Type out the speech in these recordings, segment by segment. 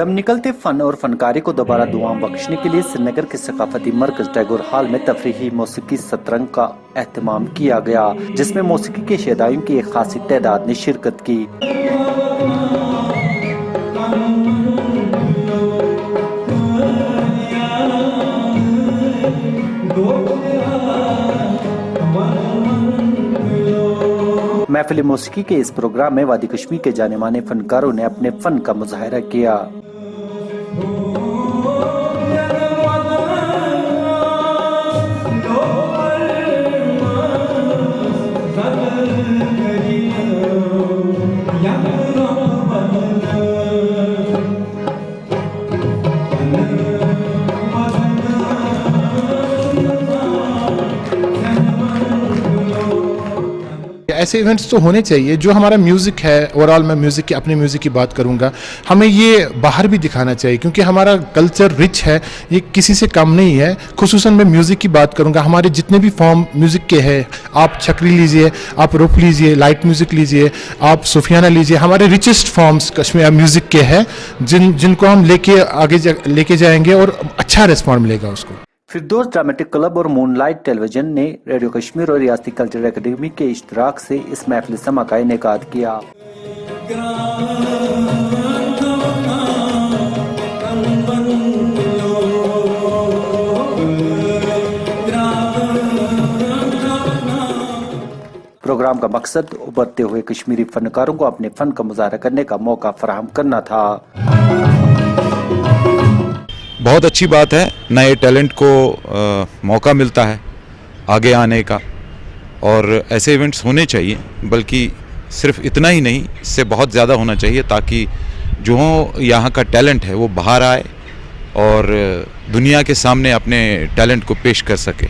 दम निकलते फन और फनकारी को दोबारा दुआ बख्शने के लिए श्रीनगर के सकाफती मरकज टैगोर हॉल में तफरीही मौसीकी सतरंग का एहतमाम किया गया, जिसमें मौसीकी के शैदाइयों की एक खासी तादाद ने शिरकत की। महफिल मौसीकी के इस प्रोग्राम में वादी कश्मीर के जाने माने फनकारों ने अपने फन का मुजाहरा किया। ऐसे इवेंट्स तो होने चाहिए। जो हमारा म्यूज़िक है, ओवरऑल मैं म्यूज़िक की अपने म्यूज़िक की बात करूंगा, हमें ये बाहर भी दिखाना चाहिए क्योंकि हमारा कल्चर रिच है, ये किसी से कम नहीं है। खुसूसन मैं म्यूज़िक की बात करूंगा, हमारे जितने भी फॉर्म म्यूज़िक के हैं, आप छकरी लीजिए, आप रुफ लीजिए, लाइट म्यूज़िक लीजिए, आप सूफियाना लीजिए, हमारे रिचेस्ट फॉर्म्स कश्मीर म्यूज़िक के हैं जिनको हम लेके जाएंगे और अच्छा रिस्पॉन्ड मिलेगा उसको। फिरदौस ड्रामेटिक क्लब और मूनलाइट टेलीविजन ने रेडियो कश्मीर और रियासती कल्चरल एकेडमी के इश्तराक से इस महफिल समा का इनेकाद किया। प्रोग्राम का मकसद उभरते हुए कश्मीरी फनकारों को अपने फन का मुजाहरा करने का मौका फराहम करना था। बहुत अच्छी बात है, नए टैलेंट को मौका मिलता है आगे आने का, और ऐसे इवेंट्स होने चाहिए। बल्कि सिर्फ इतना ही नहीं, इससे बहुत ज़्यादा होना चाहिए ताकि जो यहाँ का टैलेंट है वो बाहर आए और दुनिया के सामने अपने टैलेंट को पेश कर सके।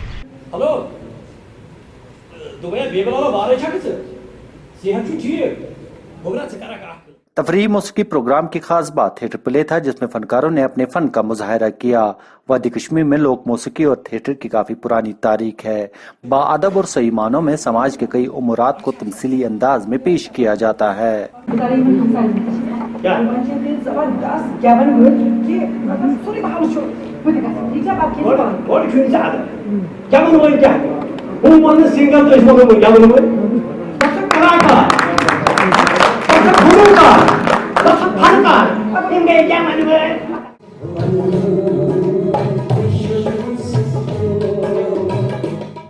तफरीही मौसीकी प्रोग्राम की खास बात थिएटर प्ले था, जिसमें फनकारों ने अपने फन का मुजाहरा किया। वादी कश्मीर में लोक मौसीकी और थिएटर की काफी पुरानी तारीख है। बाअदब और सही मानों में समाज के कई उमूरात को तमसीली अंदाज में पेश किया जाता है।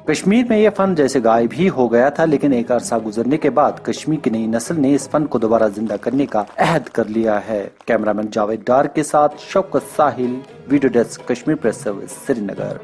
कश्मीर में यह फन जैसे गायब ही हो गया था, लेकिन एक अरसा गुजरने के बाद कश्मीर की नई नस्ल ने इस फन को दोबारा जिंदा करने का अहद कर लिया है। कैमरामैन जावेद डार के साथ Shaukat Sahil, video desk Kashmir press service, Srinagar.